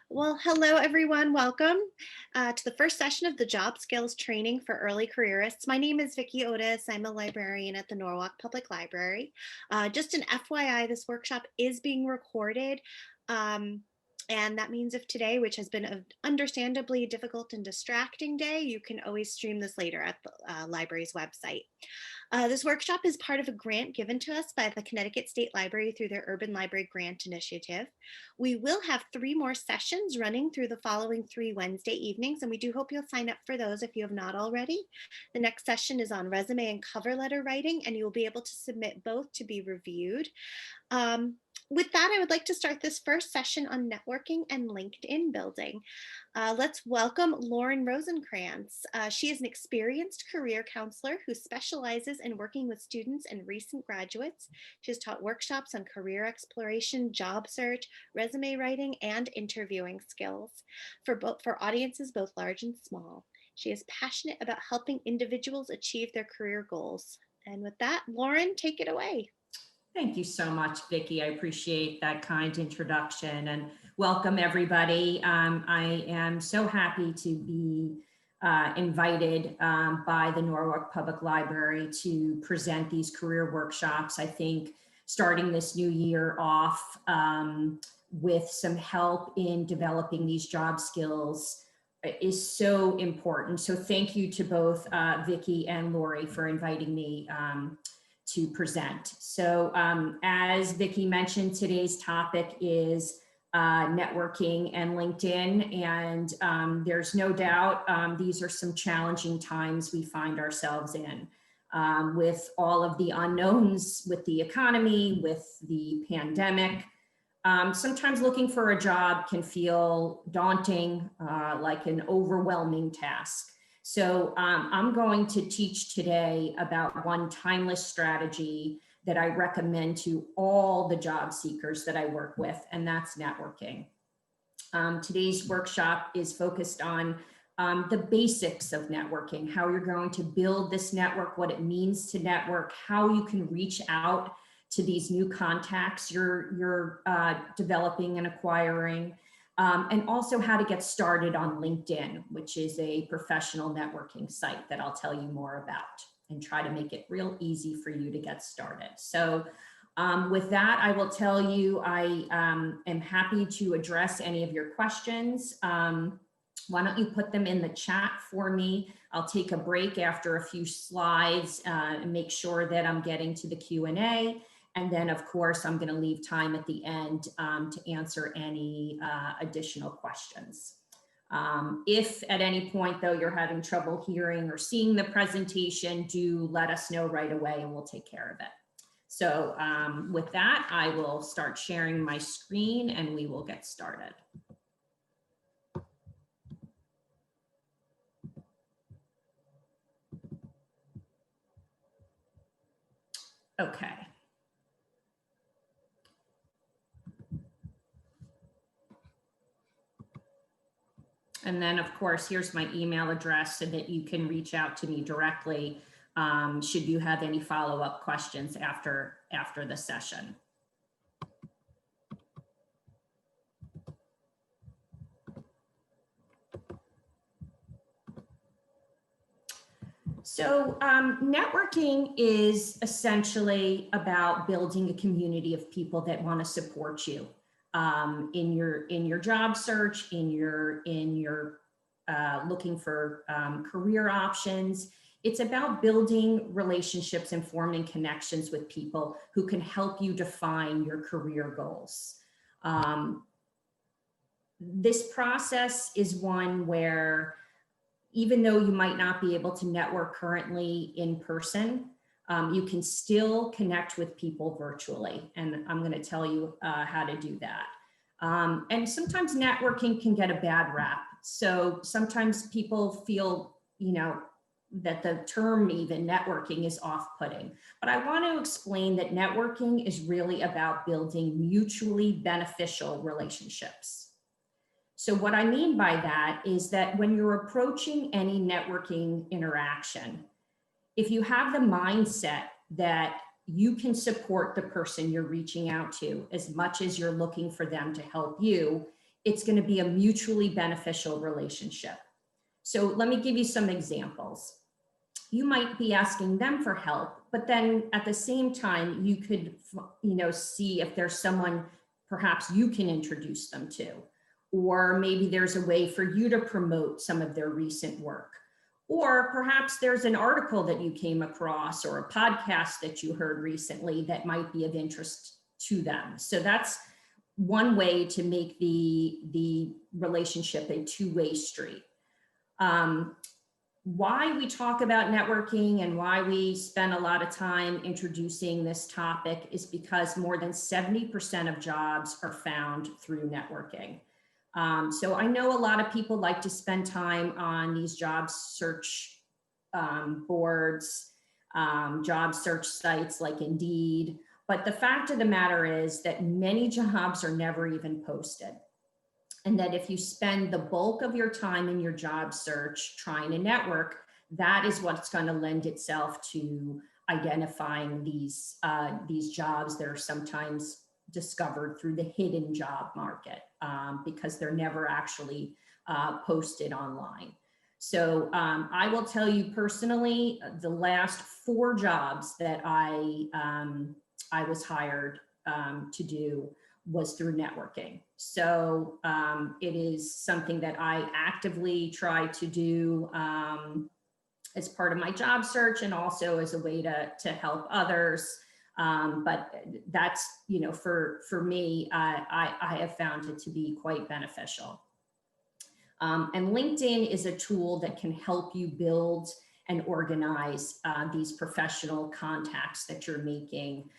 Well, hello everyone. Welcome to the first session of the Job Skills Training for Early Careerists. My name is Vicki Otis. I'm a librarian at the Norwalk Public Library. Just an FYI, this workshop is being recorded. And that means if today, which has been an understandably difficult and distracting day, you can always stream this later at the library's website. This workshop is part of a grant given to us by the Connecticut State Library through their Urban Library Grant Initiative. We will have 3 more sessions running through the following 3 Wednesday evenings, and we do hope you'll sign up for those if you have not already. The next session is on resume and cover letter writing, and you will be able to submit both to be reviewed. With that, I would like to start this first session on networking and LinkedIn building. Let's welcome Lauren Rosenkrantz. She is an experienced career counselor who specializes in working with students and recent graduates. She has taught workshops on career exploration, job search, resume writing, and interviewing skills for audiences both large and small. She is passionate about helping individuals achieve their career goals. And with that, Lauren, take it away. Thank you so much, Vicki. I appreciate that kind introduction and welcome everybody. I am so happy to be invited by the Norwalk Public Library to present these career workshops. I think starting this new year off with some help in developing these job skills is so important. So thank you to both Vicki and Lori for inviting me to present. So as Vicki mentioned, today's topic is networking and LinkedIn. And there's no doubt these are some challenging times we find ourselves in with all of the unknowns with the economy, with the pandemic. Sometimes looking for a job can feel daunting, like an overwhelming task. So I'm going to teach today about one timeless strategy that I recommend to all the job seekers that I work with, and that's networking. Today's workshop is focused on the basics of networking, how you're going to build this network, what it means to network, how you can reach out to these new contacts you're developing and acquiring. And also how to get started on LinkedIn, which is a professional networking site that I'll tell you more about and try to make it real easy for you to get started. So with that, I will tell you, I am happy to address any of your questions. Why don't you put them in the chat for me? I'll take a break after a few slides and make sure that I'm getting to the Q&A. And then, of course, I'm going to leave time at the end to answer any additional questions. If at any point, though, you're having trouble hearing or seeing the presentation, do let us know right away and we'll take care of it. So with that, I will start sharing my screen and we will get started. Okay. And then, of course, here's my email address so that you can reach out to me directly should you have any follow-up questions after the session. So networking is essentially about building a community of people that want to support you. In your job search, in your looking for career options. It's about building relationships and forming connections with people who can help you define your career goals. This process is one where even though you might not be able to network currently in person, you can still connect with people virtually. And I'm going to tell you how to do that. And sometimes networking can get a bad rap. So sometimes people feel, that the term even networking is off-putting. But I want to explain that networking is really about building mutually beneficial relationships. So what I mean by that is that when you're approaching any networking interaction, if you have the mindset that you can support the person you're reaching out to as much as you're looking for them to help you, it's going to be a mutually beneficial relationship. So let me give you some examples. You might be asking them for help, but then at the same time, you could, see if there's someone perhaps you can introduce them to, or maybe there's a way for you to promote some of their recent work. Or perhaps there's an article that you came across or a podcast that you heard recently that might be of interest to them. So that's one way to make the relationship a two-way street. Why we talk about networking and why we spend a lot of time introducing this topic is because more than 70% of jobs are found through networking. So I know a lot of people like to spend time on these job search boards, job search sites like Indeed, but the fact of the matter is that many jobs are never even posted. And that if you spend the bulk of your time in your job search trying to network, that is what's going to lend itself to identifying these jobs that are sometimes discovered through the hidden job market because they're never actually posted online. So I will tell you personally, the last 4 jobs that I was hired to do was through networking. So it is something that I actively try to do as part of my job search and also as a way to help others. But that's, for me, I have found it to be quite beneficial. And LinkedIn is a tool that can help you build and organize these professional contacts that you're making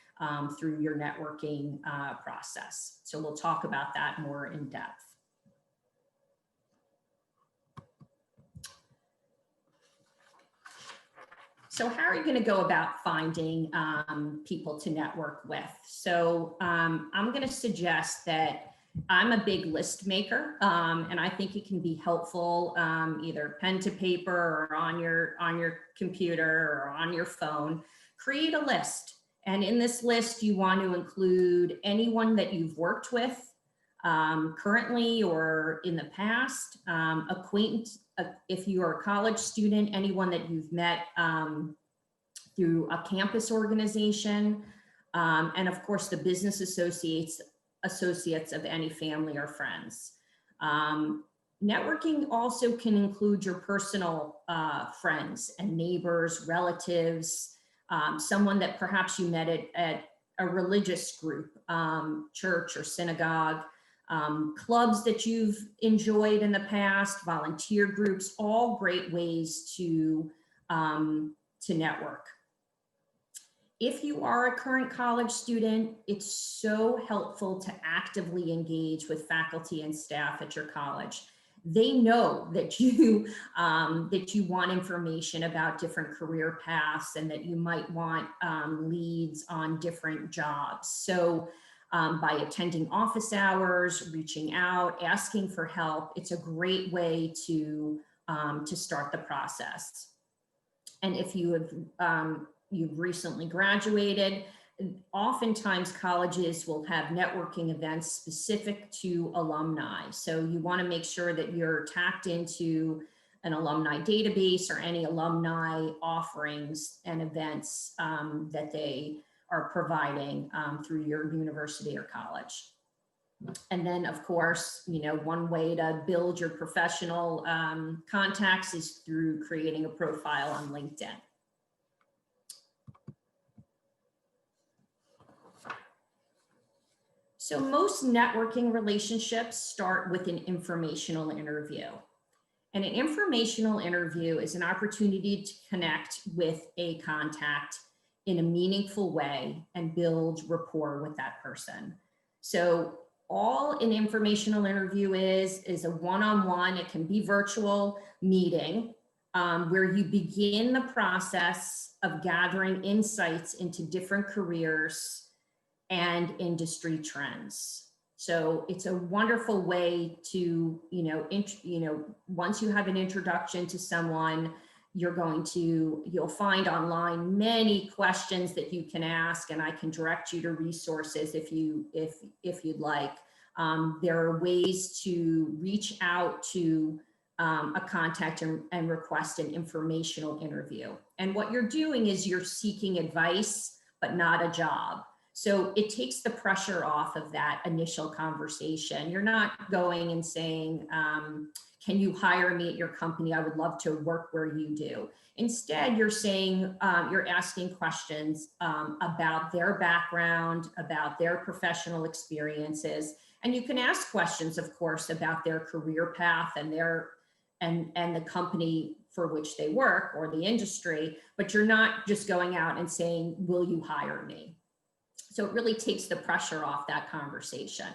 through your networking process. So we'll talk about that more in depth. So how are you going to go about finding people to network with? So I'm going to suggest that I'm a big list maker, and I think it can be helpful either pen to paper or on your computer or on your phone. Create a list. And in this list, you want to include anyone that you've worked with currently or in the past, acquaintance, if you are a college student, anyone that you've met through a campus organization, and of course the business associates of any family or friends. Networking also can include your personal friends and neighbors, relatives, someone that perhaps you met at a religious group, church or synagogue, clubs that you've enjoyed in the past, volunteer groups, all great ways to network. If you are a current college student, it's so helpful to actively engage with faculty and staff at your college. They know that you want information about different career paths and that you might want leads on different jobs. So by attending office hours, reaching out, asking for help, it's a great way to start the process. And if you have you've recently graduated, oftentimes colleges will have networking events specific to alumni. So you want to make sure that you're tapped into an alumni database or any alumni offerings and events that they are providing through your university or college. And then of course, one way to build your professional contacts is through creating a profile on LinkedIn. So most networking relationships start with an informational interview. And an informational interview is an opportunity to connect with a contact in a meaningful way and build rapport with that person. So all an informational interview is a one-on-one, it can be virtual meeting where you begin the process of gathering insights into different careers and industry trends. So it's a wonderful way to, once you have an introduction to someone, you'll find online many questions that you can ask, and I can direct you to resources if you'd like. There are ways to reach out to a contact and request an informational interview. And what you're doing is you're seeking advice, but not a job. So it takes the pressure off of that initial conversation. You're not going and saying, can you hire me at your company? I would love to work where you do. Instead, you're saying, you're asking questions about their background, about their professional experiences. And you can ask questions, of course, about their career path and and the company for which they work or the industry, but you're not just going out and saying, will you hire me? So it really takes the pressure off that conversation.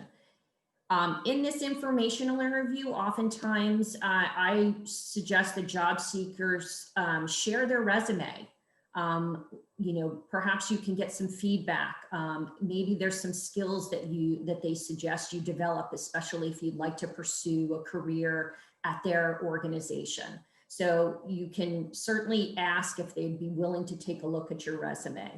In this informational interview, oftentimes I suggest that job seekers share their resume. Perhaps you can get some feedback. Maybe there's some skills that they suggest you develop, especially if you'd like to pursue a career at their organization. So you can certainly ask if they'd be willing to take a look at your resume.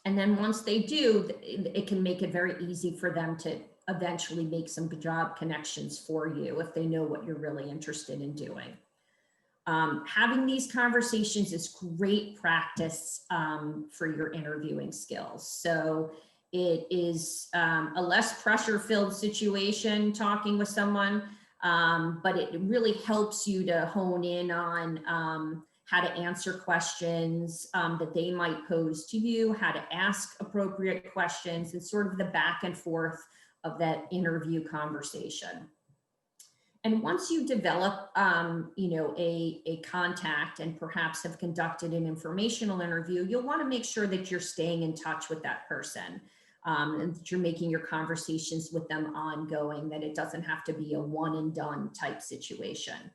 And then once they do, it can make it very easy for them to eventually make some job connections for you if they know what you're really interested in doing. Having these conversations is great practice for your interviewing skills. So it is a less pressure-filled situation talking with someone, but it really helps you to hone in on how to answer questions that they might pose to you, how to ask appropriate questions, and sort of the back and forth of that interview conversation. And once you develop, a contact and perhaps have conducted an informational interview, you'll want to make sure that you're staying in touch with that person, and that you're making your conversations with them ongoing, that it doesn't have to be a one and done type situation.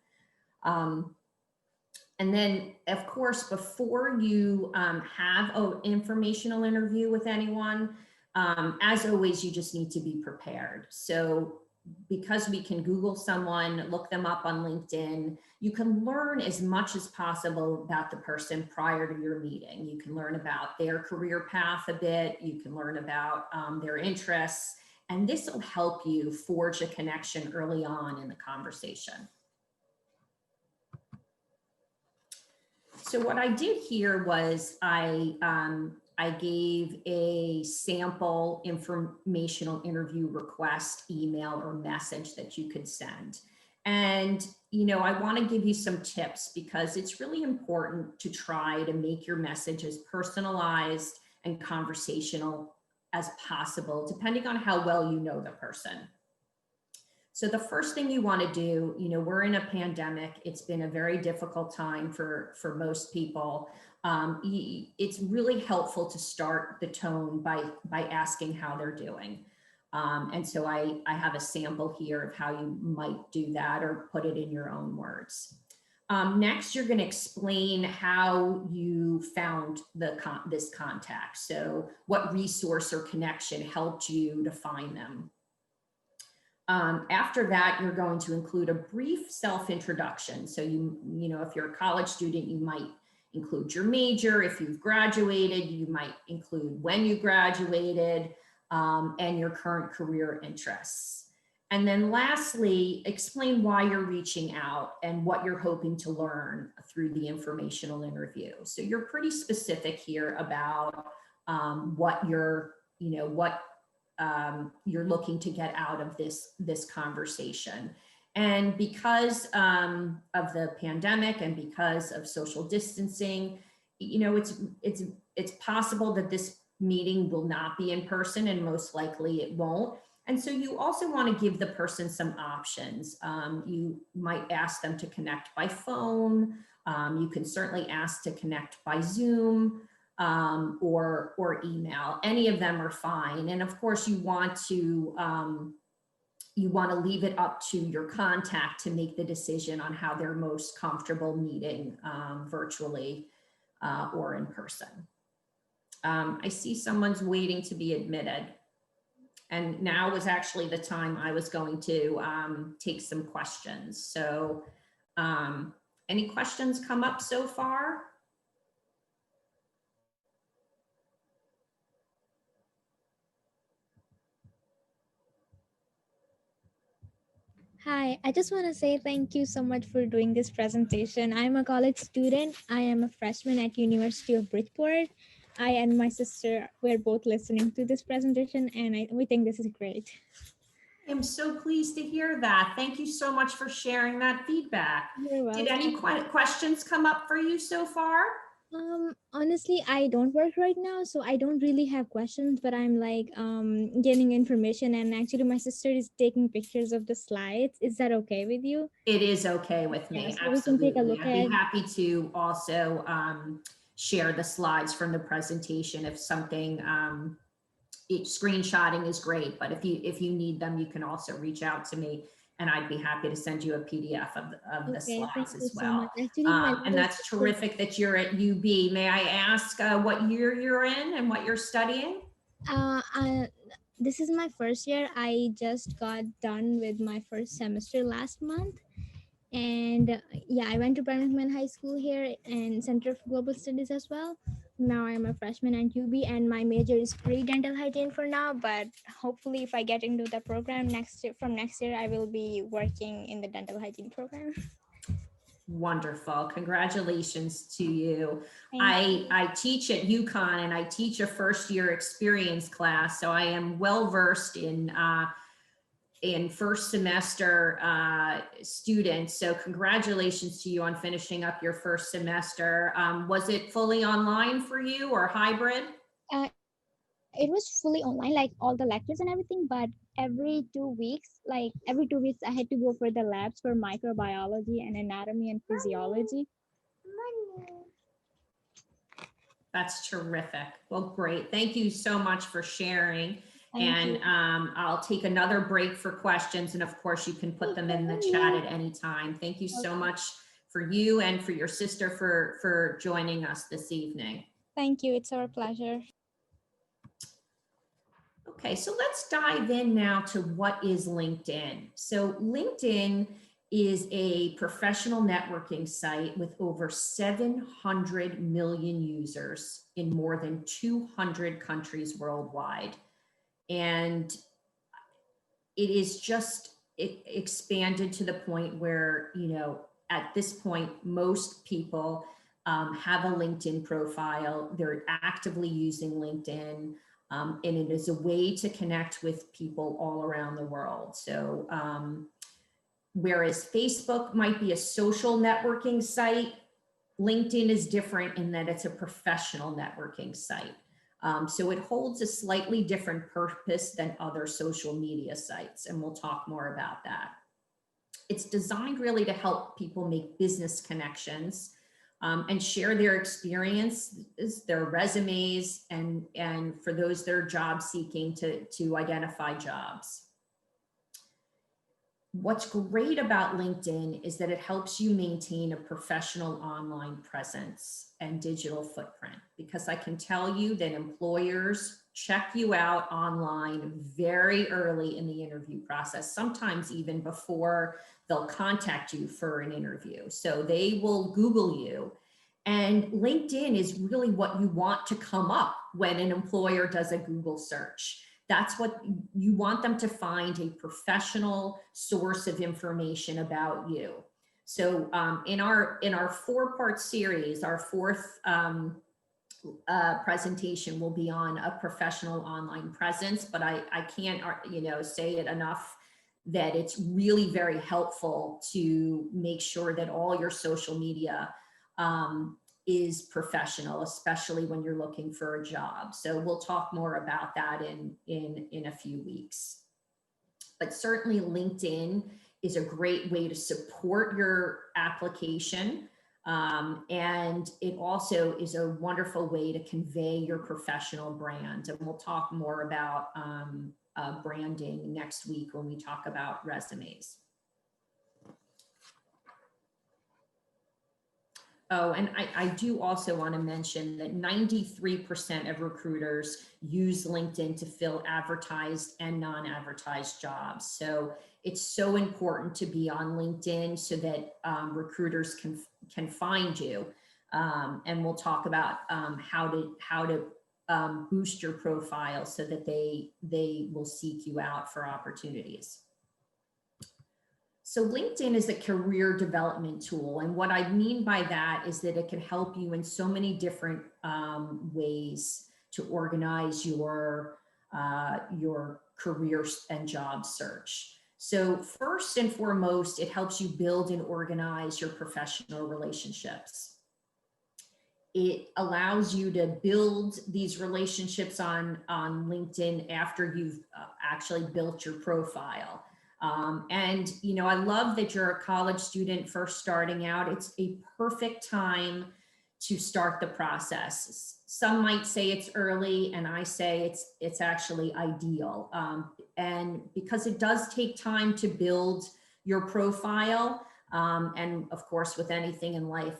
And then, of course, before you have an informational interview with anyone, as always, you just need to be prepared. So because we can Google someone, look them up on LinkedIn, you can learn as much as possible about the person prior to your meeting. You can learn about their career path a bit, you can learn about their interests, and this will help you forge a connection early on in the conversation. So what I did here was I gave a sample informational interview request email or message that you could send. And, I want to give you some tips because it's really important to try to make your message as personalized and conversational as possible, depending on how well you know the person. So the first thing you want to do, we're in a pandemic. It's been a very difficult time for most people. It's really helpful to start the tone by asking how they're doing. And so I have a sample here of how you might do that or put it in your own words. Next, you're going to explain how you found this contact. So what resource or connection helped you to find them. After that, you're going to include a brief self-introduction. So if you're a college student, you might include your major. If you've graduated, you might include when you graduated, and your current career interests. And then lastly, explain why you're reaching out and what you're hoping to learn through the informational interview. So you're pretty specific here about what you're looking to get out of this conversation. And because of the pandemic and because of social distancing, it's possible that this meeting will not be in person, and most likely it won't. And so you also want to give the person some options. You might ask them to connect by phone. You can certainly ask to connect by Zoom. Or email. Any of them are fine. And of course, you want to leave it up to your contact to make the decision on how they're most comfortable meeting virtually or in person. I see someone's waiting to be admitted. And now was actually the time I was going to take some questions. So any questions come up so far? Hi, I just want to say thank you so much for doing this presentation. I'm a college student. I am a freshman at University of Bridgeport. I and my sister, we're both listening to this presentation and we think this is great. I am so pleased to hear that. Thank you so much for sharing that feedback. You're Did any welcome. questions come up for you so far? Honestly, I don't work right now, so I don't really have questions, but I'm like getting information, and actually my sister is taking pictures of the slides. Is that okay with you? It is okay with Yeah, me, so we can take a absolutely. look I'd be at. happy to also share the slides from the presentation if something, screenshotting is great, but if you need them, you can also reach out to me and I'd be happy to send you a PDF of the Okay, thank slides you as so much. well. Actually, my And little that's sister. terrific that you're at UB. May I ask what year you're in and what you're studying? I, this is my first year. I just got done with my first semester last month. And yeah, I went to Birmingham High School here and Center for Global Studies as well. Now I'm a freshman at UB and my major is pre-dental hygiene for now. But hopefully if I get into the program next year, from next year, I will be working in the dental hygiene program. Wonderful. Congratulations to you. Thank you. I teach at UConn and I teach a first year experience class. So I am well versed in first semester students. So congratulations to you on finishing up your first semester. Was it fully online for you or hybrid? It was fully online, like all the lectures and everything, but every 2 weeks I had to go for the labs for microbiology and anatomy and physiology. That's terrific. Well, great. Thank you so much for sharing. Thank And you. I'll take another break for questions. And of course, you can put them in the chat at any time. Thank you so much for you and for your sister for joining us this evening. Thank you. It's our pleasure. Okay, so let's dive in now to what is LinkedIn. So LinkedIn is a professional networking site with over 700 million users in more than 200 countries worldwide. And it is just expanded to the point where, at this point, most people have a LinkedIn profile. They're actively using LinkedIn. And it is a way to connect with people all around the world. So whereas Facebook might be a social networking site, LinkedIn is different in that it's a professional networking site. So it holds a slightly different purpose than other social media sites, and we'll talk more about that. It's designed really to help people make business connections and share their experiences, their resumes, and for those that are job seeking to identify jobs. What's great about LinkedIn is that it helps you maintain a professional online presence and digital footprint, because I can tell you that employers check you out online very early in the interview process, sometimes even before they'll contact you for an interview. So they will Google you. And LinkedIn is really what you want to come up when an employer does a Google search. That's what you want them to find, a professional source of information about you. So in our 4-part series, our fourth presentation will be on a professional online presence, but I can't say it enough that it's really very helpful to make sure that all your social media is professional, especially when you're looking for a job. So we'll talk more about that in a few weeks. But certainly LinkedIn is a great way to support your application. And it also is a wonderful way to convey your professional brand. And we'll talk more about branding next week when we talk about resumes. Oh, and I do also want to mention that 93% of recruiters use LinkedIn to fill advertised and non-advertised jobs. So it's so important to be on LinkedIn so that recruiters can find you. And we'll talk about how to boost your profile so that they will seek you out for opportunities. So LinkedIn is a career development tool. And what I mean by that is that it can help you in so many different ways to organize your career and job search. So first and foremost, it helps you build and organize your professional relationships. It allows you to build these relationships on LinkedIn after you've actually built your profile. And, you know, I love that you're a college student first starting out. It's a perfect time to start the process. Some might say it's early, and I say it's actually ideal. And because it does take time to build your profile, and of course, with anything in life,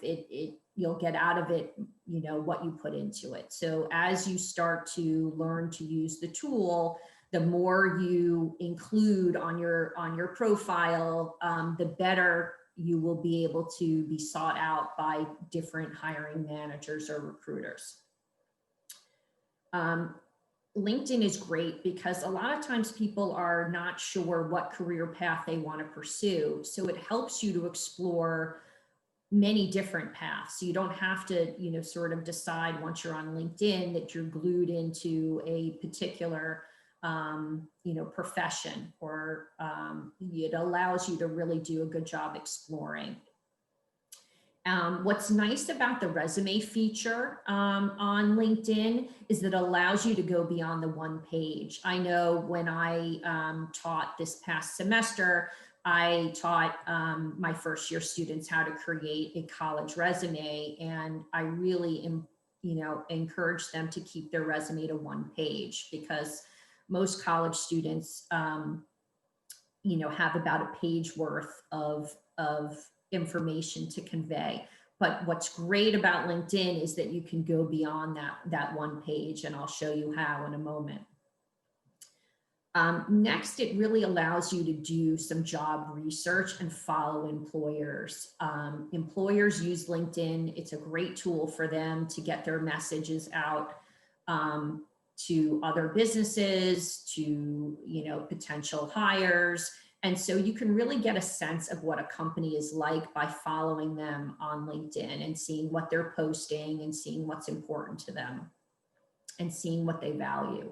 you'll get out of it, you know, what you put into it. So as you start to learn to use the tool, the more you include on your profile, the better you will be able to be sought out by different hiring managers or recruiters. LinkedIn is great because a lot of times people are not sure what career path they want to pursue. So it helps you to explore many different paths. So you don't have to, you know, sort of decide once you're on LinkedIn that you're glued into a particular you know, profession, or it allows you to really do a good job exploring. What's nice about the resume feature on LinkedIn is that it allows you to go beyond the one page. I know when I taught this past semester, I taught my first year students how to create a college resume, and I really, you know, encourage them to keep their resume to one page, because most college students, you know, have about a page worth of information to convey. But what's great about LinkedIn is that you can go beyond that one page, and I'll show you how in a moment. Next, it really allows you to do some job research and follow employers. Employers use LinkedIn. It's a great tool for them to get their messages out to other businesses, to, you know, potential hires. And so you can really get a sense of what a company is like by following them on LinkedIn and seeing what they're posting and seeing what's important to them and seeing what they value.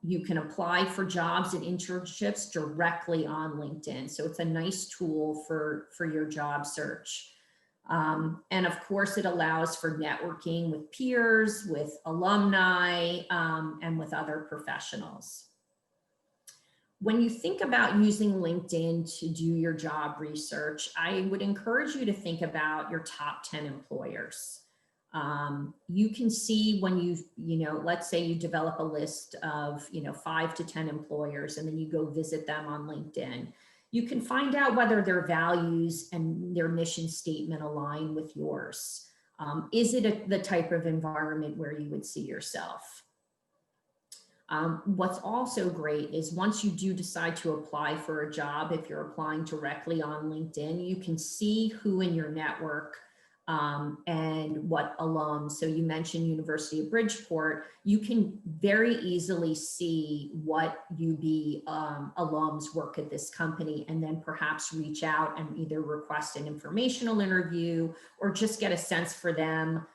You can apply for jobs and internships directly on LinkedIn. So it's a nice tool for your job search. And of course, it allows for networking with peers, with alumni, and with other professionals. When you think about using LinkedIn to do your job research, I would encourage you to think about your top 10 employers. You can see when you know, let's say you develop a list of, you know, 5 to 10 employers, and then you go visit them on LinkedIn. You can find out whether their values and their mission statement align with yours. Is it the type of environment where you would see yourself? What's also great is once you do decide to apply for a job, if you're applying directly on LinkedIn, you can see who in your network and what alums. So you mentioned University of Bridgeport. You can very easily see what UB alums work at this company, and then perhaps reach out and either request an informational interview or just get a sense for them,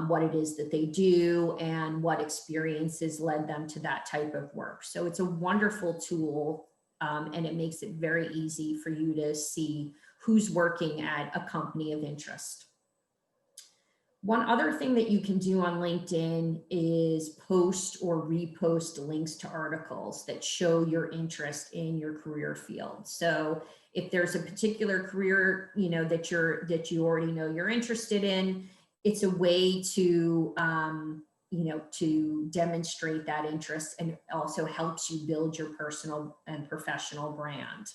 what it is that they do and what experiences led them to that type of work. So it's a wonderful tool, and it makes it very easy for you to see who's working at a company of interest. One other thing that you can do on LinkedIn is post or repost links to articles that show your interest in your career field. So if there's a particular career, you know, that you already know you're interested in, it's a way to, you know, to demonstrate that interest, and it also helps you build your personal and professional brand.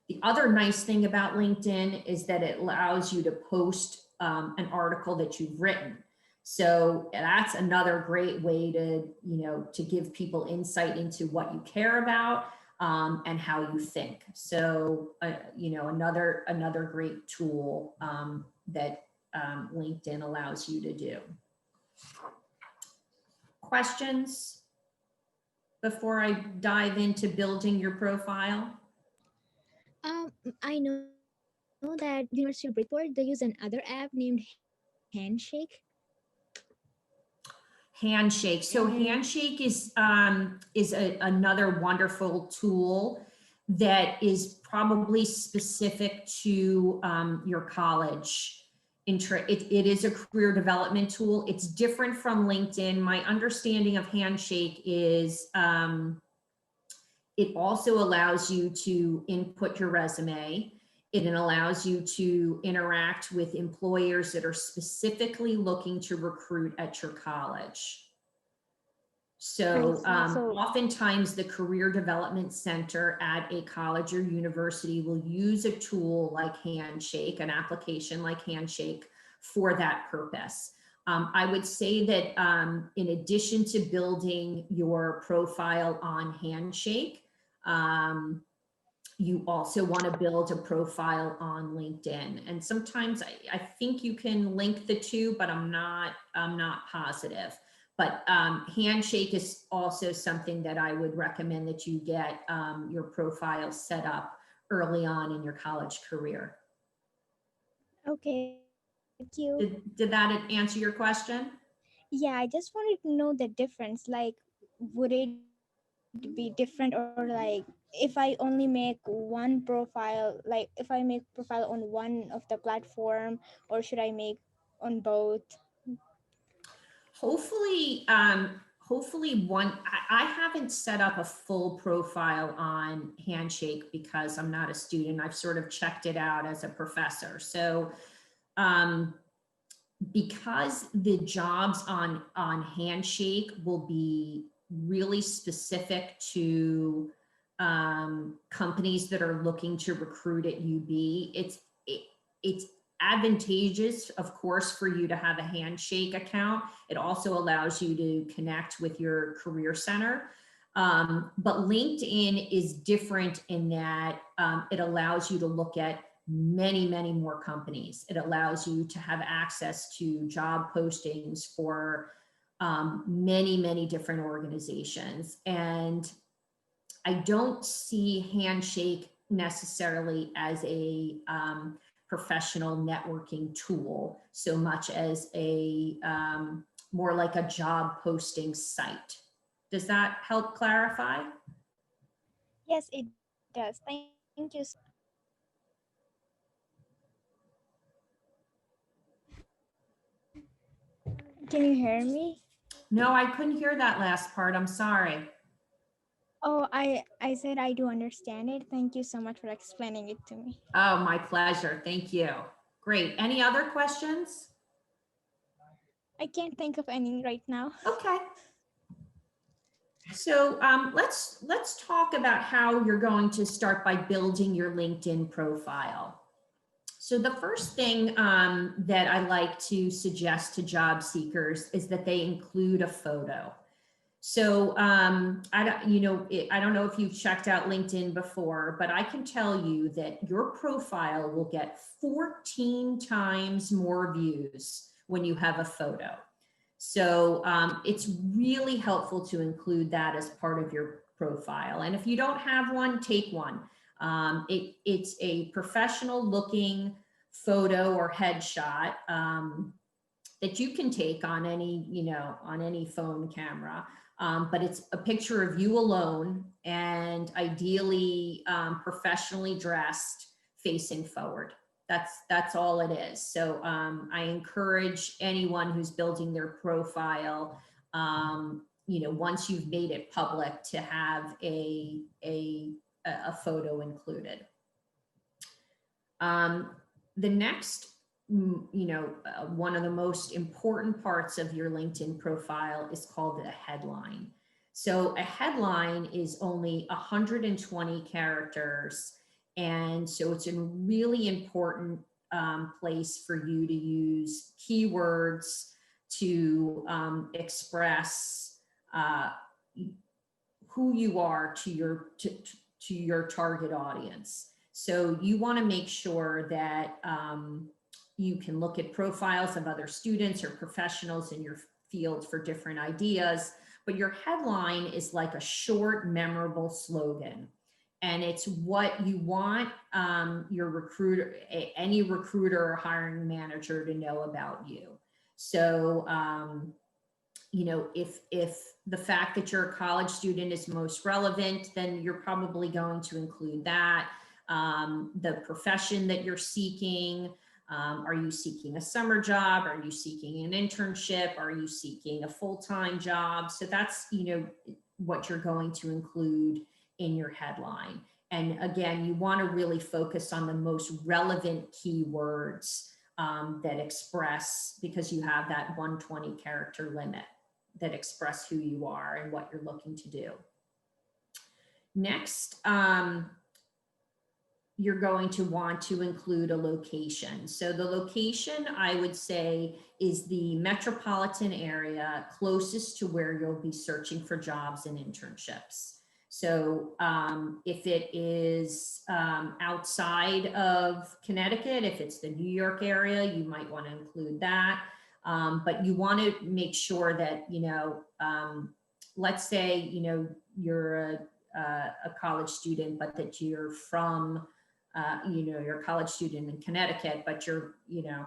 The other nice thing about LinkedIn is that it allows you to post an article that you've written. So that's another great way to, you know, to give people insight into what you care about and how you think. So, you know, another great tool that LinkedIn allows you to do. Questions before I dive into building your profile? I know that University of Bridgeport, they use another app named Handshake. Handshake. So And Handshake is another wonderful tool that is probably specific to your college. It is a career development tool. It's different from LinkedIn. My understanding of Handshake is it also allows you to input your resume. It allows you to interact with employers that are specifically looking to recruit at your college. I So see. So oftentimes the Career Development Center at a college or university will use a tool like Handshake, an application like Handshake for that purpose. I would say that in addition to building your profile on Handshake, you also want to build a profile on LinkedIn. And sometimes I think you can link the two, but I'm not positive. But Handshake is also something that I would recommend that you get your profile set up early on in your college career. okay, thank you. Did that answer your question? Yeah, I just wanted to know the difference. Like, would it be different, or like if I only make one profile, like if I make profile on one of the platform, or should I make on both? Hopefully, hopefully I haven't set up a full profile on Handshake because I'm not a student. I've sort of checked it out as a professor. So, because the jobs on Handshake will be really specific to companies that are looking to recruit at UB, it's advantageous, of course, for you to have a Handshake account. It also allows you to connect with your career center. But LinkedIn is different in that it allows you to look at many more companies. It allows you to have access to job postings for many different organizations. And I don't see Handshake necessarily as a professional networking tool so much as a more like a job posting site. Does that help clarify? Yes, it does. Thank you. Can you hear me? No, I couldn't hear that last part. I'm sorry. Oh, I said I do understand it. Thank you so much for explaining it to me. Oh, my pleasure. Thank you. Great. Any other questions? I can't think of any right now. Okay. So let's talk about how you're going to start by building your LinkedIn profile. So the first thing that I like to suggest to job seekers is that they include a photo. So I don't know if you've checked out LinkedIn before, but I can tell you that your profile will get 14 times more views when you have a photo. So it's really helpful to include that as part of your profile. And if you don't have one, take one. It's a professional looking photo or headshot that you can take on any phone camera. But it's a picture of you alone and ideally professionally dressed facing forward. That's all it is. So I encourage anyone who's building their profile, once you've made it public, to have a photo included. The next, one of the most important parts of your LinkedIn profile is called a headline. So a headline is only 120 characters. And so it's a really important place for you to use keywords to express who you are to your target audience. So you want to make sure that you can look at profiles of other students or professionals in your field for different ideas, but your headline is like a short, memorable slogan. and it's what you want your recruiter, any recruiter or hiring manager to know about you. So, you know, if the fact that you're a college student is most relevant, then you're probably going to include that. The profession that you're seeking, are you seeking a summer job? Are you seeking an internship? Are you seeking a full-time job? So that's, you know, what you're going to include in your headline. And again, you want to really focus on the most relevant keywords that express, because you have that 120 character limit, that express who you are and what you're looking to do. Next, you're going to want to include a location. So the location, I would say, is the metropolitan area closest to where you'll be searching for jobs and internships. So if it is outside of Connecticut, if it's the New York area, you might want to include that. But you want to make sure that, you know, let's say, you know, you're a college student, but that you're from, you know, you're a college student in Connecticut, but you're, you know,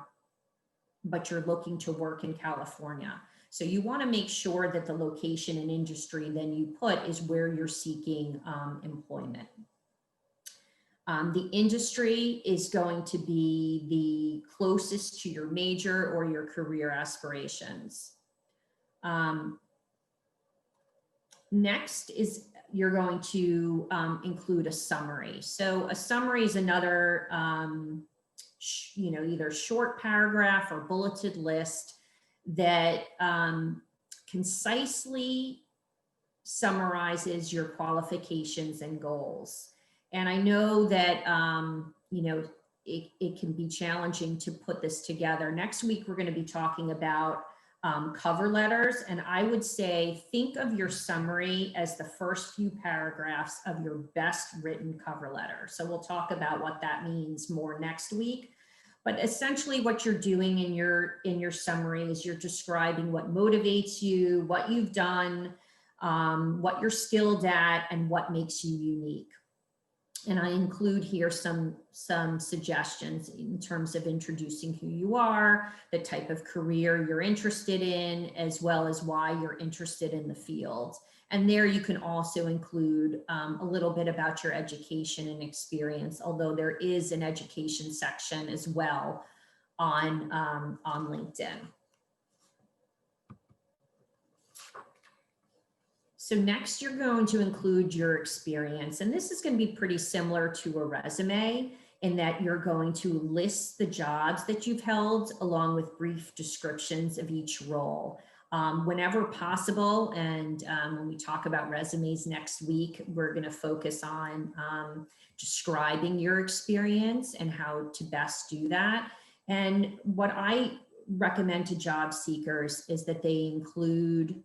but you're looking to work in California. So you want to make sure that the location and industry then you put is where you're seeking employment. The industry is going to be the closest to your major or your career aspirations. Next is you're going to include a summary. So a summary is another, you know, either short paragraph or bulleted list that concisely summarizes your qualifications and goals. And I know that, you know, it can be challenging to put this together. Next week, we're going to be talking about cover letters. And I would say, think of your summary as the first few paragraphs of your best written cover letter. So we'll talk about what that means more next week. But essentially what you're doing in your summary is you're describing what motivates you, what you've done, what you're skilled at, and what makes you unique. And I include here some suggestions in terms of introducing who you are, the type of career you're interested in, as well as why you're interested in the field. And there you can also include a little bit about your education and experience, although there is an education section as well on LinkedIn. So next you're going to include your experience, and this is going to be pretty similar to a resume in that you're going to list the jobs that you've held along with brief descriptions of each role. Whenever possible, and when we talk about resumes next week, we're going to focus on describing your experience and how to best do that. And what I recommend to job seekers is that they include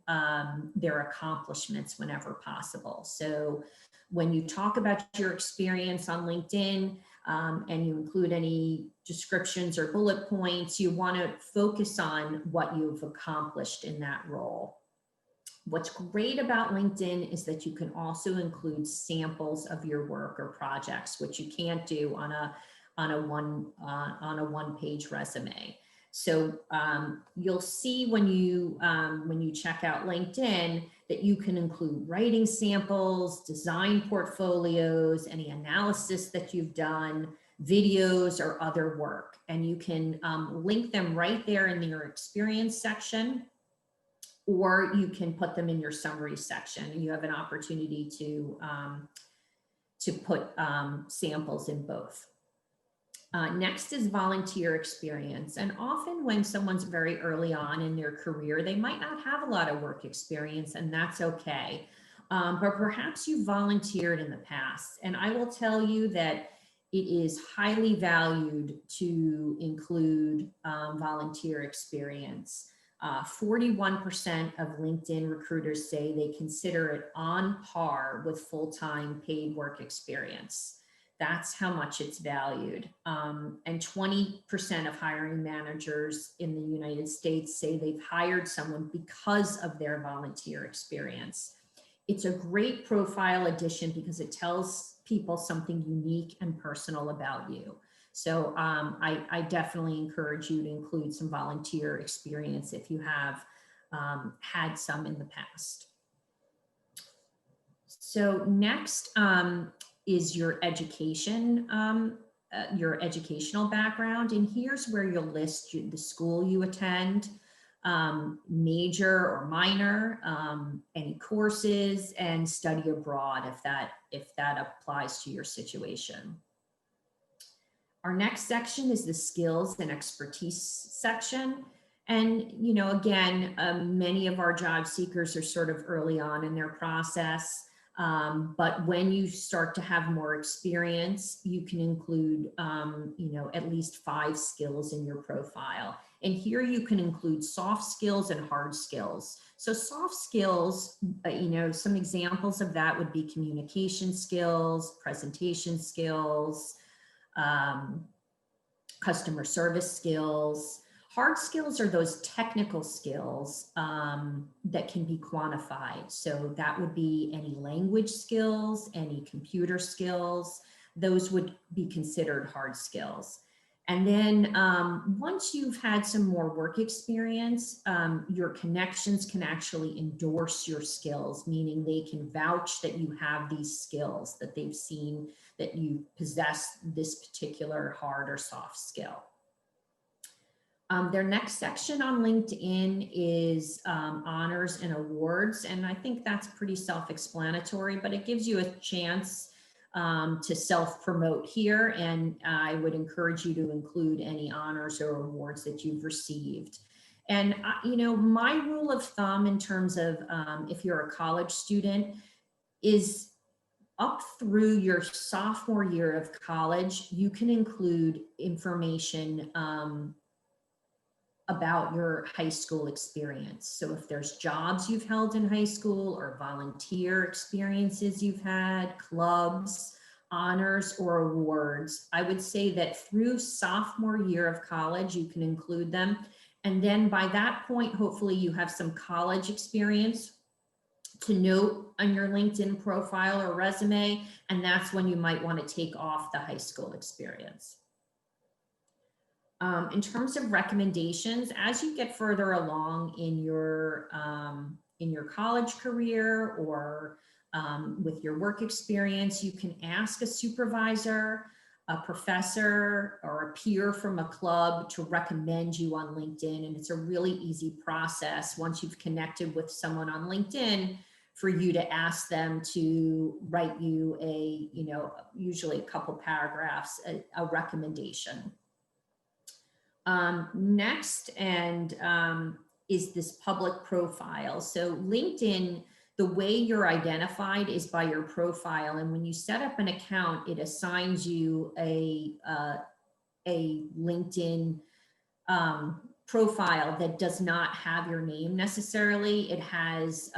their accomplishments whenever possible. So when you talk about your experience on LinkedIn and you include any descriptions or bullet points, you want to focus on what you've accomplished in that role. What's great about LinkedIn is that you can also include samples of your work or projects, which you can't do on a one-page resume. So you'll see when you check out LinkedIn that you can include writing samples, design portfolios, any analysis that you've done, videos or other work, and you can link them right there in your experience section, or you can put them in your summary section, and you have an opportunity to put samples in both. Next is volunteer experience. And often when someone's very early on in their career, they might not have a lot of work experience, and that's okay. But perhaps you volunteered in the past. And I will tell you that it is highly valued to include volunteer experience. 41% of LinkedIn recruiters say they consider it on par with full-time paid work experience. That's how much it's valued. And 20% of hiring managers in the United States say they've hired someone because of their volunteer experience. It's a great profile addition because it tells people something unique and personal about you. So I definitely encourage you to include some volunteer experience if you have had some in the past. So next is your education, your educational background. And here's where you'll list the school you attend, major or minor, any courses, and study abroad if that applies to your situation. Our next section is the skills and expertise section. And, you know, again, many of our job seekers are sort of early on in their process. But when you start to have more experience, you can include, you know, at least 5 skills in your profile. And here you can include soft skills and hard skills. So soft skills, you know, some examples of that would be communication skills, presentation skills, customer service skills. Hard skills are those technical skills that can be quantified. So that would be any language skills, any computer skills, those would be considered hard skills. And then once you've had some more work experience, your connections can actually endorse your skills, meaning they can vouch that you have these skills, that they've seen that you possess this particular hard or soft skill. Their next section on LinkedIn is honors and awards. And I think that's pretty self-explanatory, but it gives you a chance to self-promote here. And I would encourage you to include any honors or awards that you've received. And, you know, my rule of thumb in terms of if you're a college student is up through your sophomore year of college, you can include information about your high school experience. So if there's jobs you've held in high school or volunteer experiences you've had, clubs, honors, or awards, I would say that through sophomore year of college, you can include them. And then by that point, hopefully you have some college experience to note on your LinkedIn profile or resume. And that's when you might want to take off the high school experience. In terms of recommendations, as you get further along in your college career or with your work experience, you can ask a supervisor, a professor, or a peer from a club to recommend you on LinkedIn. And it's a really easy process once you've connected with someone on LinkedIn for you to ask them to write you a, you know, usually a couple paragraphs, a recommendation. Next, is this public profile. So LinkedIn, the way you're identified is by your profile. And when you set up an account, it assigns you a LinkedIn profile that does not have your name necessarily. It has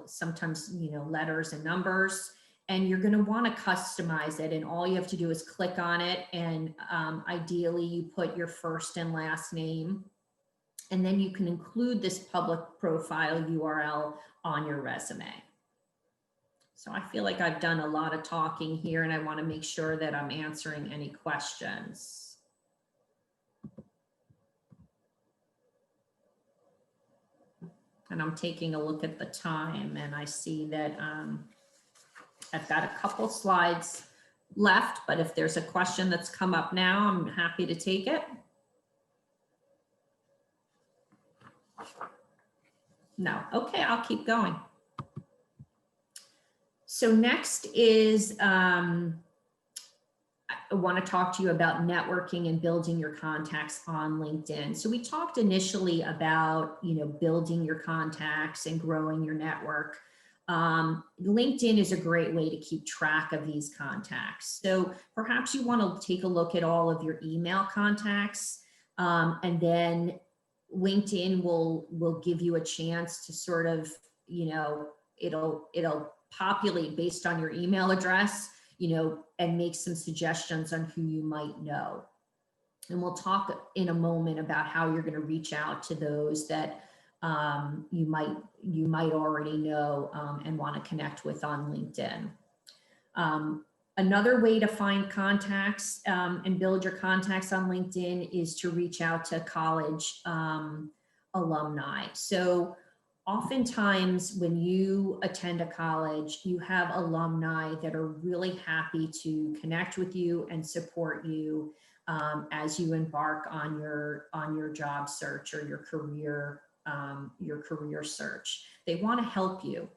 sometimes, you know, letters and numbers. And you're going to want to customize it. And all you have to do is click on it. And ideally, you put your first and last name. And then you can include this public profile URL on your resume. So I feel like I've done a lot of talking here, and I want to make sure that I'm answering any questions. And I'm taking a look at the time, and I see that I've got a couple slides left, but if there's a question that's come up now, I'm happy to take it. No, okay, I'll keep going. So next is, I want to talk to you about networking and building your contacts on LinkedIn. So we talked initially about, you know, building your contacts and growing your network. LinkedIn is a great way to keep track of these contacts. So perhaps you want to take a look at all of your email contacts, and then LinkedIn will give you a chance to sort of, you know, it'll populate based on your email address, you know, and make some suggestions on who you might know. And we'll talk in a moment about how you're going to reach out to those that you might already know and want to connect with on LinkedIn. Another way to find contacts and build your contacts on LinkedIn is to reach out to college alumni. So oftentimes when you attend a college, you have alumni that are really happy to connect with you and support you as you embark on your job search or your career search. They want to help you.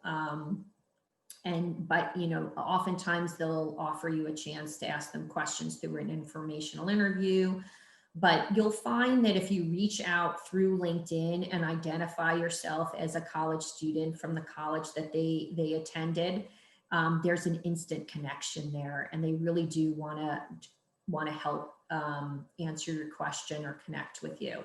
But oftentimes they'll offer you a chance to ask them questions through an informational interview. But you'll find that if you reach out through LinkedIn and identify yourself as a college student from the college that they attended, there's an instant connection there, and they really do want to help answer your question or connect with you.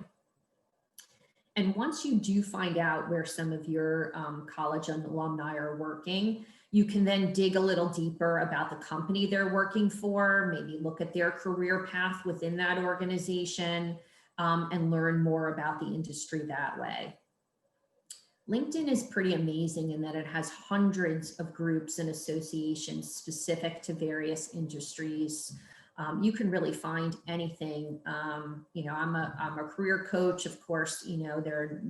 And once you do find out where some of your college alumni are working, you can then dig a little deeper about the company they're working for, maybe look at their career path within that organization, and learn more about the industry that way. LinkedIn is pretty amazing in that it has hundreds of groups and associations specific to various industries. You can really find anything. I'm a career coach, of course. There are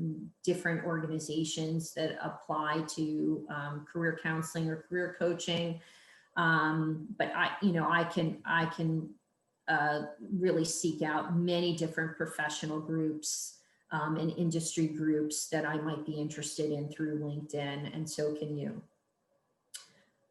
different organizations that apply to career counseling or career coaching. But I can really seek out many different professional groups and industry groups that I might be interested in through LinkedIn, and so can you.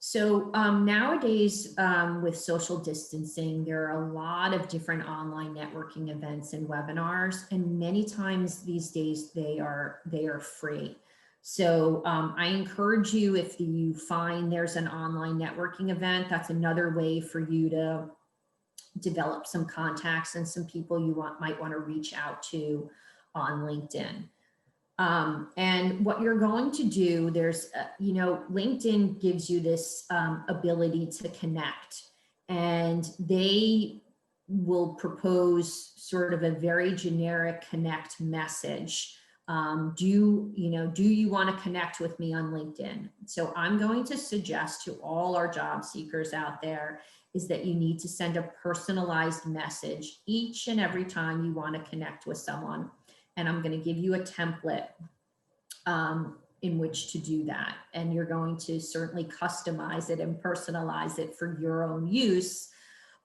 So nowadays, with social distancing, there are a lot of different online networking events and webinars, and many times these days they are free. So I encourage you, if you find there's an online networking event, that's another way for you to develop some contacts and some people you might want to reach out to on LinkedIn. And what you're going to do, LinkedIn gives you this ability to connect, and they will propose sort of a very generic connect message. Do you want to connect with me on LinkedIn? So I'm going to suggest to all our job seekers out there is that you need to send a personalized message each and every time you want to connect with someone. And I'm going to give you a template in which to do that. And you're going to certainly customize it and personalize it for your own use.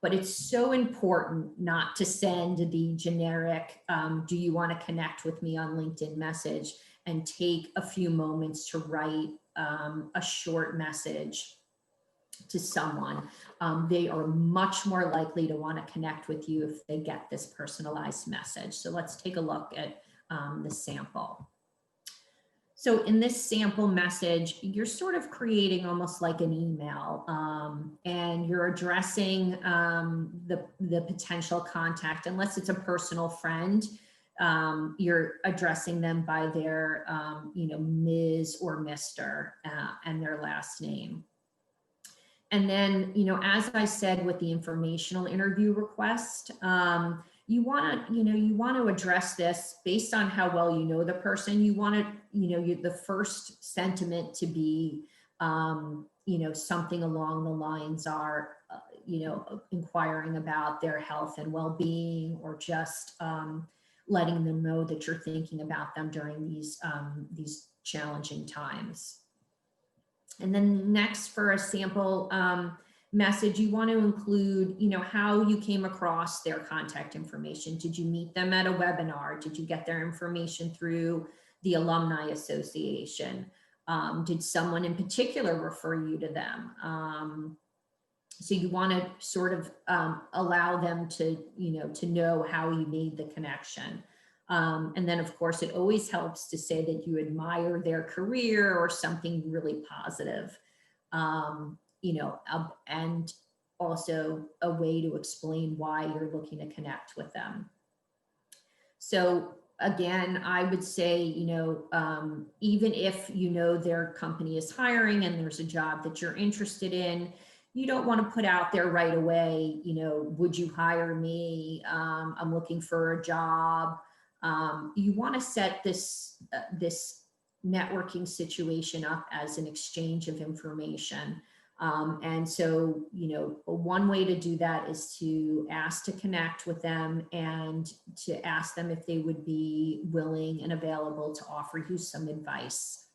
But it's so important not to send the generic, do you want to connect with me on LinkedIn message, and take a few moments to write a short message to someone. They are much more likely to want to connect with you if they get this personalized message. So let's take a look at the sample. So in this sample message, you're sort of creating almost like an email, and you're addressing the potential contact. Unless it's a personal friend, you're addressing them by their, Ms. or Mr. And their last name. And then, as I said with the informational interview request, you want to address this based on how well you know the person. You want to, the first sentiment to be, something along the lines are, inquiring about their health and well-being, or just letting them know that you're thinking about them during these challenging times. And then next, for a sample message, you want to include, how you came across their contact information. Did you meet them at a webinar? Did you get their information through the Alumni Association? Did someone in particular refer you to them? So you want to sort of allow them to, to know how you made the connection. And then, of course, it always helps to say that you admire their career or something really positive, and also a way to explain why you're looking to connect with them. So again, I would say, even if their company is hiring and there's a job that you're interested in, you don't want to put out there right away, would you hire me? I'm looking for a job. You want to set this networking situation up as an exchange of information. And so, one way to do that is to ask to connect with them and to ask them if they would be willing and available to offer you some advice.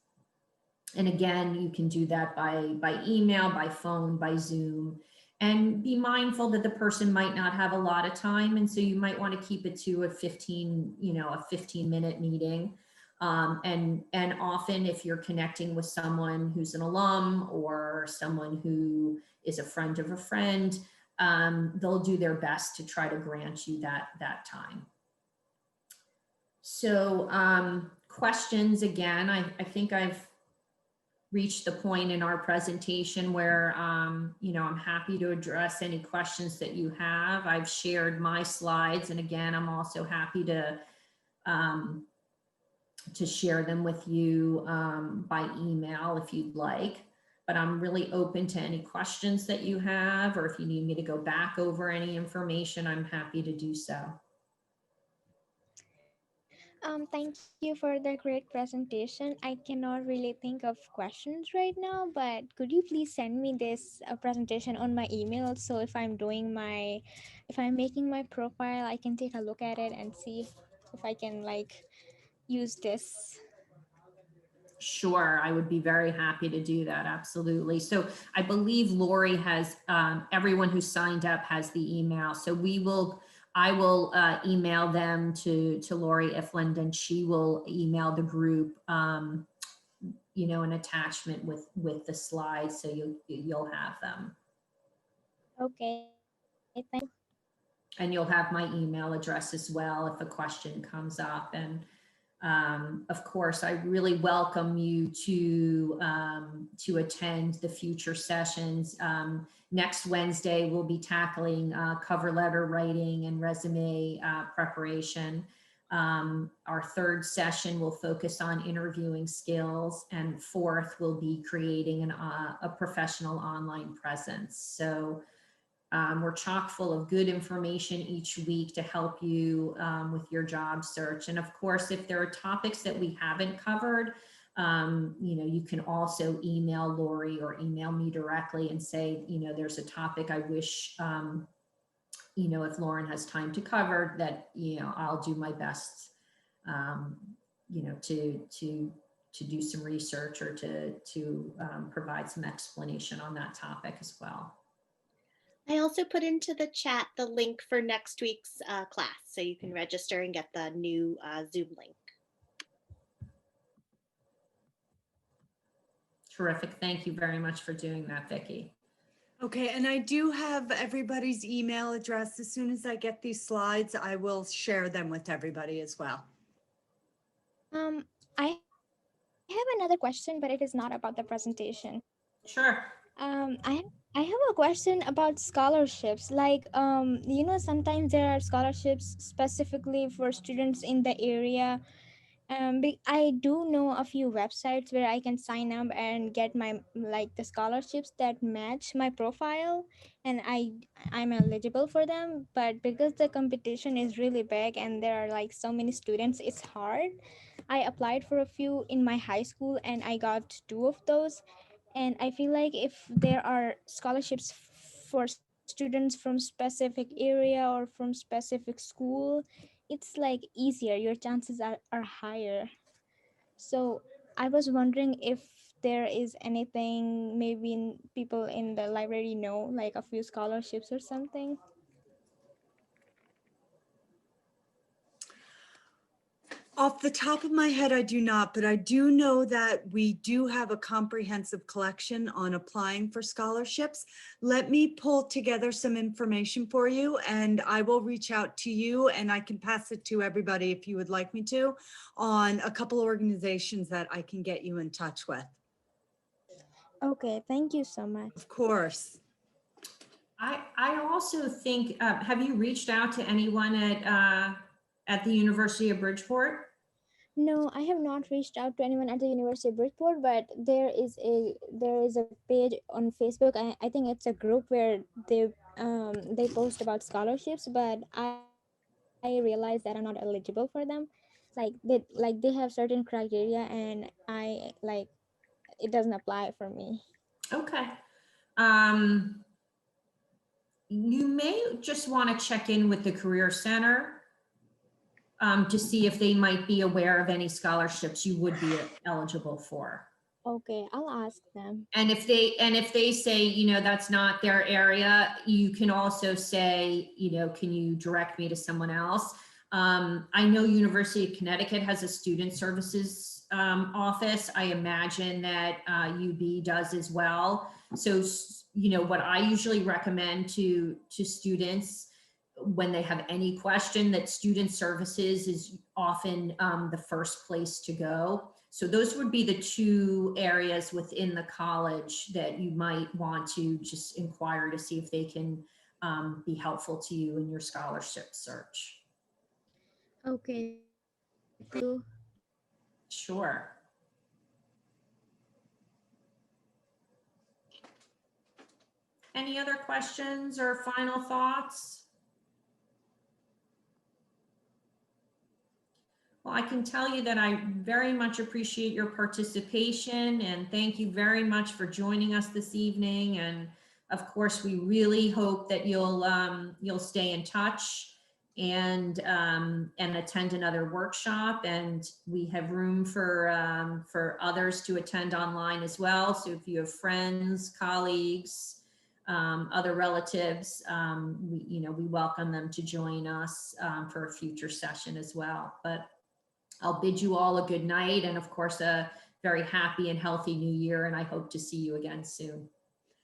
And again, you can do that by email, by phone, by Zoom, and be mindful that the person might not have a lot of time. And so you might want to keep it to a 15-minute meeting. And often if you're connecting with someone who's an alum or someone who is a friend of a friend, they'll do their best to try to grant you that time. So questions, again, I think I've reached the point in our presentation where, I'm happy to address any questions that you have. I've shared my slides, and again, I'm also happy to share them with you by email if you'd like. But I'm really open to any questions that you have, or if you need me to go back over any information, I'm happy to do so. Thank you for the great presentation. I cannot really think of questions right now, but could you please send me this presentation on my email? So if I'm making my profile, I can take a look at it and see if I can use this. Sure, I would be very happy to do that. Absolutely. So I believe Lori has, everyone who signed up has the email. So I will email them to Lori Ifland, and she will email the group, an attachment with the slides, so you'll have them. Okay, thank you. And you'll have my email address as well if a question comes up. And of course, I really welcome you to attend the future sessions. Next Wednesday, we'll be tackling cover letter writing and resume preparation. Our third session will focus on interviewing skills, and fourth will be creating a professional online presence. So we're chock full of good information each week to help you with your job search. And of course, if there are topics that we haven't covered, you can also email Lori or email me directly and say, there's a topic I wish, if Lauren has time to cover that, I'll do my best, to do some research or to provide some explanation on that topic as well. I also put into the chat the link for next week's class, so you can register and get the new Zoom link. Terrific. Thank you very much for doing that, Vicki. Okay, and I do have everybody's email address. As soon as I get these slides, I will share them with everybody as well. I have another question, but it is not about the presentation. Sure. I have a question about scholarships. Sometimes there are scholarships specifically for students in the area. I do know a few websites where I can sign up and get the scholarships that match my profile, and I'm eligible for them. But because the competition is really big and there are so many students, it's hard. I applied for a few in my high school and I got 2 of those. And I feel like if there are scholarships for students from specific area or from specific school, it's easier, your chances are higher. So I was wondering if there is anything, maybe people in the library know a few scholarships or something. Off the top of my head, I do not, but I do know that we do have a comprehensive collection on applying for scholarships. Let me pull together some information for you, and I will reach out to you, and I can pass it to everybody if you would like me to, on a couple organizations that I can get you in touch with. Okay, thank you so much. Of course. I also think, have you reached out to anyone at the University of Bridgeport? No, I have not reached out to anyone at the University of Bridgeport, but there is a page on Facebook. I think it's a group where they post about scholarships, but I realized that I'm not eligible for them. They have certain criteria, and it doesn't apply for me. Okay. You may just want to check in with the Career Center to see if they might be aware of any scholarships you would be eligible for. Okay, I'll ask them. And if they say, you know, that's not their area, you can also say, you know, can you direct me to someone else? I know University of Connecticut has a student services office. I imagine that UB does as well. So, you know, what I usually recommend to students when they have any question, that student services is often the first place to go. So those would be the two areas within the college that you might want to just inquire to see if they can be helpful to you in your scholarship search. Okay. Thank you. Sure. Any other questions or final thoughts? Well, I can tell you that I very much appreciate your participation, and thank you very much for joining us this evening. And of course, we really hope that you'll stay in touch and attend another workshop. And we have room for others to attend online as well. So if you have friends, colleagues, other relatives, we welcome them to join us for a future session as well. But I'll bid you all a good night, and of course, a very happy and healthy new year, and I hope to see you again soon.